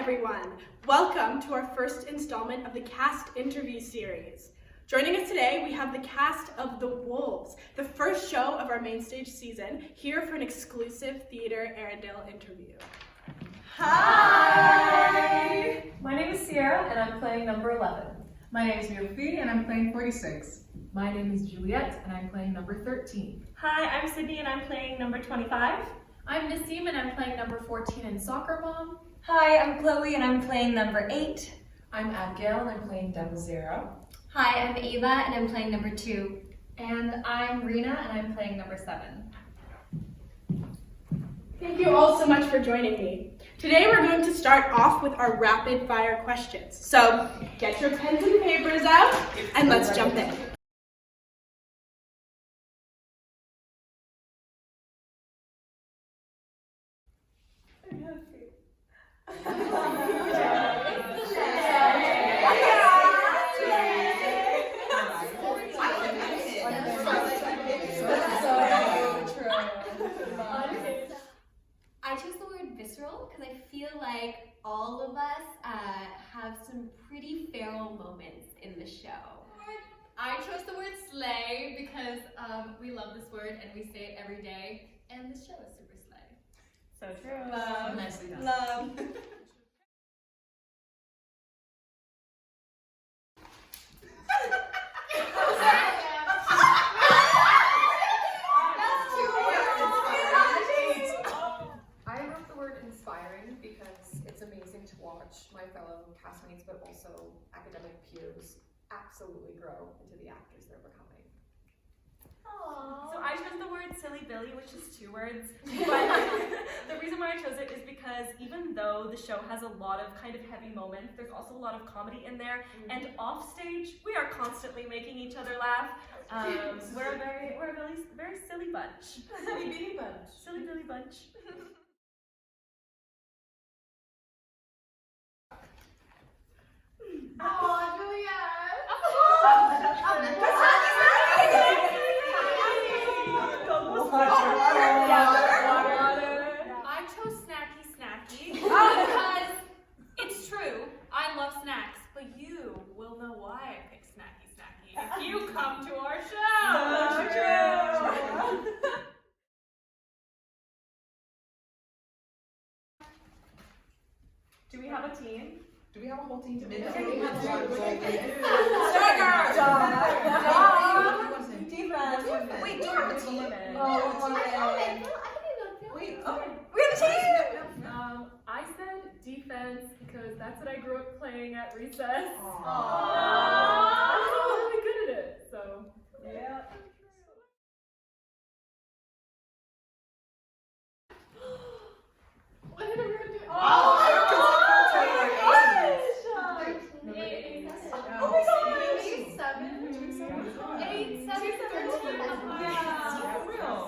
everyone. Welcome to our first installment of the cast interview series. Joining us today, we have the cast of The Wolves, the first show of our MainStage season, here for an exclusive Theatre Arendelle interview. Hi! My name is Sierra, and I'm playing number 11. My name is Mirphie, and I'm playing 46. My name is Juliet, and I'm playing number 13. Hi, I'm Sydney, and I'm playing number 25. I'm Nasim, and I'm playing number 14 in Soccer Mom. Hi, I'm Chloé, and I'm playing number 8. I'm Abigail, and I'm playing double 0. Hi, I'm Ava, and I'm playing number 2. And I'm Reena, and I'm playing number 7. Thank you all so much for joining me. Today we're going to start off with our rapid fire questions. So get your pens and papers out, and let's jump in. I chose the word visceral because I feel like all of us have some pretty feral moments in the show. I chose the word slay because we love this word and we say it every day, and this show is super slay. So true. Love. Nicely done. Love. I wrote the word inspiring because it's amazing to watch my fellow castmates, but also academic peers, absolutely grow into the actors they're becoming. So I chose the word silly Billy, which is 2 words, but the reason why I chose it is because even though the show has a lot of kind of heavy moments, there's also a lot of comedy in there, and off stage, we are constantly making each other laugh. We're a very silly bunch. Silly bitty bunch. Silly Billy bunch. Oh, Juliet! I chose snacky because it's true. I love snacks, but you will know why I picked snacky if you come to our show. Do we have a team? Do we have a whole team to make Defense. Wait, do you have a team? Wait, okay. We have a team! I said defense because that's what I grew up playing at recess. Aww. I was really good at it, so. Yeah. What did everyone do? Oh my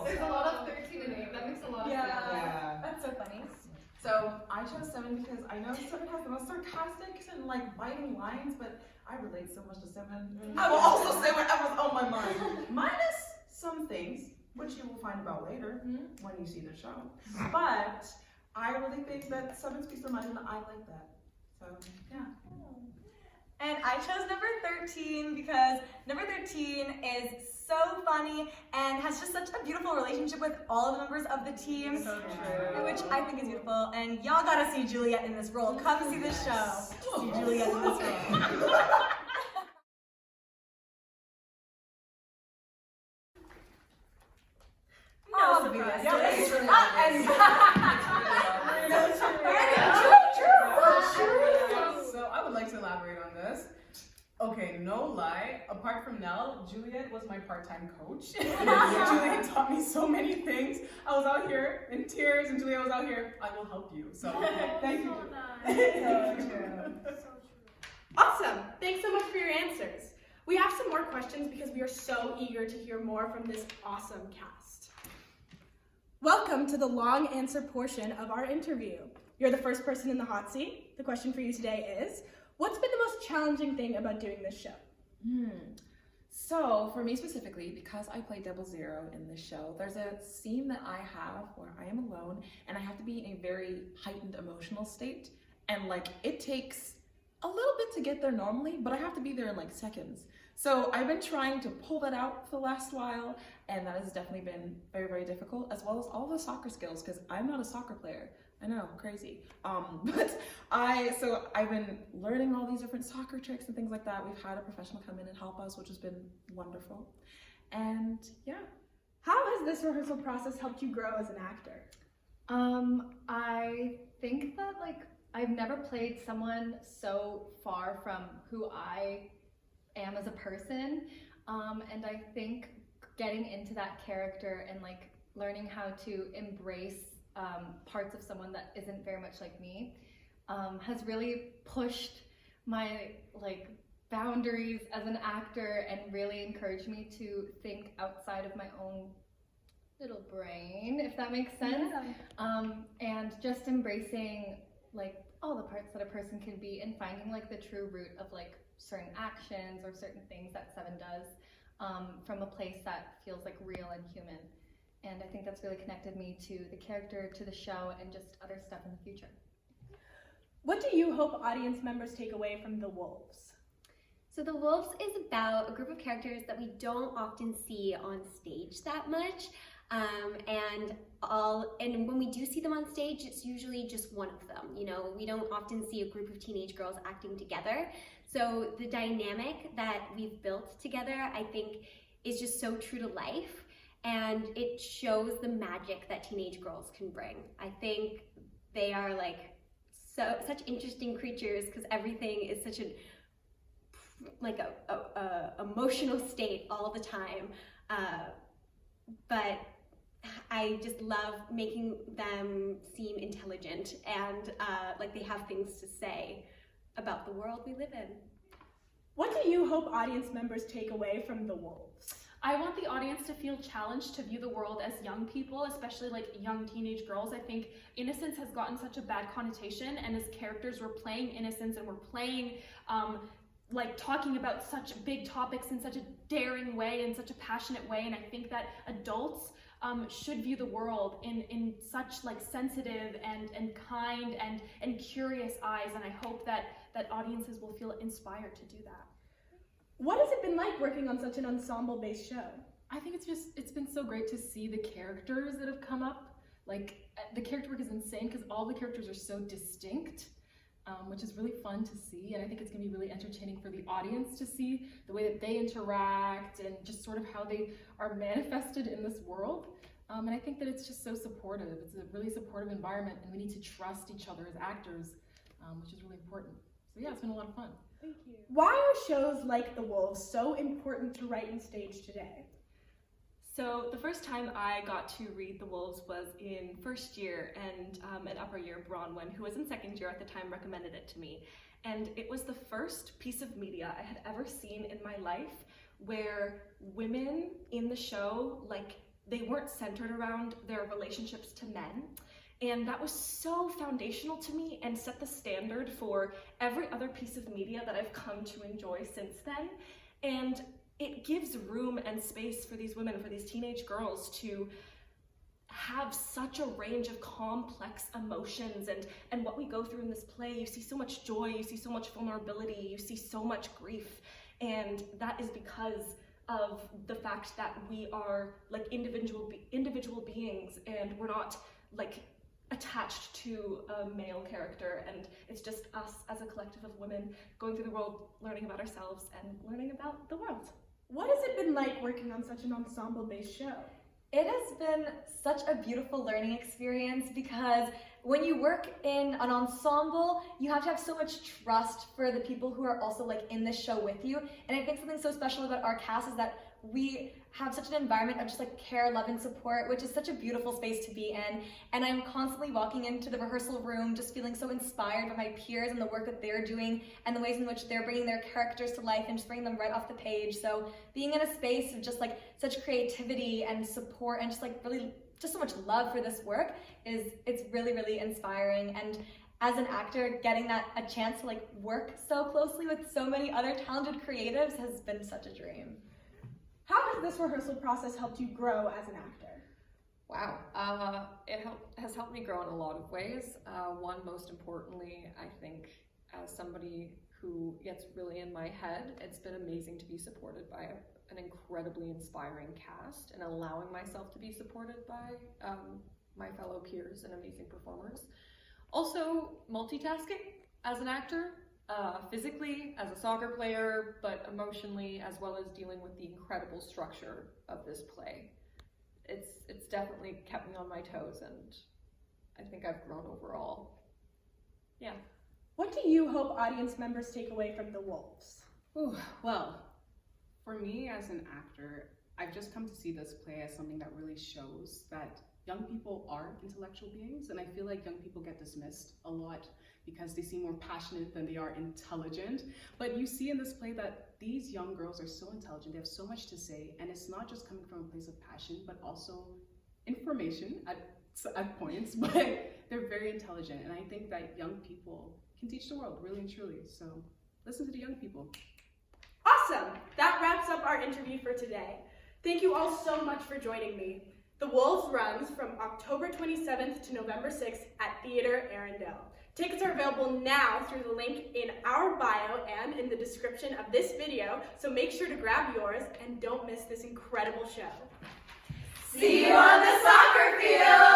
There's a lot of 13 and 8. That makes a lot of sense. Yeah. That's so funny. So I chose 7 because I know 7 has the most sarcastic and like biting lines, but I relate so much to 7. I will also say whatever's on my mind, minus some things, which you will find about later when you see the show. But I really think that 7 speaks to mind, and I like that. So yeah. And I chose number 13 because number 13 is so funny and has just such a beautiful relationship with all of the members of the team. So true. Which I think is beautiful. And y'all gotta see Juliet in this role. Come see this show. See Juliet in this role. No surprise. So I would like to elaborate on this. Okay, no lie. Apart from Nell, Juliet was my part-time coach. Juliet taught me so many things. I was out here in tears, and Juliet was out here. I will help you. So thank you. Awesome. Thanks so much for your answers. We have some more questions because we are so eager to hear more from this awesome cast. Welcome to the long answer portion of our interview. You're the first person in the hot seat. The question for you today is, what's been the most challenging thing about doing this show? So for me specifically, because I play double 0 in this show, there's a scene that I have where I am alone and I have to be in a very heightened emotional state. and like it takes a little bit to get there normally, but I have to be there in like seconds. So I've been trying to pull that out for the last while, and that has definitely been very, very difficult, as well as all the soccer skills, because I'm not a soccer player. I know, crazy. But I've been learning all these different soccer tricks and things like that. We've had a professional come in and help us, which has been wonderful. And yeah. How has this rehearsal process helped you grow as an actor? I think that I've never played someone so far from who I am as a person, and I think getting into that character and learning how to embrace parts of someone that isn't very much like me has really pushed my boundaries as an actor and really encouraged me to think outside of my own little brain, if that makes sense. Yeah. And just embracing all the parts that a person can be and finding the true root of certain actions or certain things that Seven does from a place that feels real and human. And I think that's really connected me to the character, to the show, and just other stuff in the future. What do you hope audience members take away from The Wolves? So The Wolves is about a group of characters that we don't often see on stage that much. And when we do see them on stage, it's usually just one of them. You know, we don't often see a group of teenage girls acting together. So the dynamic that we've built together, I think, is just so true to life. And it shows the magic that teenage girls can bring. I think they are such interesting creatures because everything is such an emotional state all the time. But I just love making them seem intelligent and they have things to say about the world we live in. What do you hope audience members take away from The Wolves? I want the audience to feel challenged to view the world as young people, especially young teenage girls. I think innocence has gotten such a bad connotation, and as characters we're playing innocence and we're playing talking about such big topics in such a daring way, in such a passionate way, and I think that adults should view the world in such sensitive and kind and curious eyes, and I hope that audiences will feel inspired to do that. What has it been like working on such an ensemble-based show? I think it's been so great to see the characters that have come up. The character work is insane because all the characters are so distinct, which is really fun to see, and I think it's going to be really entertaining for the audience to see the way that they interact and just sort of how they are manifested in this world. And I think that it's just so supportive. It's a really supportive environment, and we need to trust each other as actors, which is really important. So yeah, it's been a lot of fun. Thank you. Why are shows like The Wolves so important to write and stage today? So the first time I got to read The Wolves was in first year, and an upper year, Bronwyn, who was in second year at the time, recommended it to me. And it was the first piece of media I had ever seen in my life where women in the show, they weren't centered around their relationships to men. And that was so foundational to me and set the standard for every other piece of media that I've come to enjoy since then. And it gives room and space for these women, for these teenage girls to have such a range of complex emotions and what we go through in this play. You see so much joy, you see so much vulnerability, you see so much grief. And that is because of the fact that we are individual beings, and we're not attached to a male character, and it's just us as a collective of women going through the world, learning about ourselves and learning about the world. What has it been like working on such an ensemble-based show? It has been such a beautiful learning experience because when you work in an ensemble, you have to have so much trust for the people who are also in the show with you. And I think something so special about our cast is that we have such an environment of just care, love, and support, which is such a beautiful space to be in. And I'm constantly walking into the rehearsal room just feeling so inspired by my peers and the work that they're doing and the ways in which they're bringing their characters to life and just bringing them right off the page. So being in a space of just such creativity and support and just really just so much love for this work it's really, really inspiring. And as an actor, getting a chance to work so closely with so many other talented creatives has been such a dream. How has this rehearsal process helped you grow as an actor? Wow, has helped me grow in a lot of ways. One, most importantly, I think as somebody who gets really in my head, it's been amazing to be supported by an incredibly inspiring cast and allowing myself to be supported by my fellow peers and amazing performers. Also, multitasking as an actor, physically as a soccer player, but emotionally, as well as dealing with the incredible structure of this play. It's definitely kept me on my toes, and I think I've grown overall. Yeah. What do you hope audience members take away from The Wolves? Ooh, well, for me as an actor, I've just come to see this play as something that really shows that young people are intellectual beings, and I feel like young people get dismissed a lot because they seem more passionate than they are intelligent. But you see in this play that these young girls are so intelligent, they have so much to say, and it's not just coming from a place of passion, but also information at points, but they're very intelligent, and I think that young people can teach the world, really and truly, so listen to the young people. Awesome! That wraps up our interview for today. Thank you all so much for joining me. The Wolves runs from October 27th to November 6th at Theatre Arundel. Tickets are available now through the link in our bio and in the description of this video, so make sure to grab yours and don't miss this incredible show. See you on the soccer field!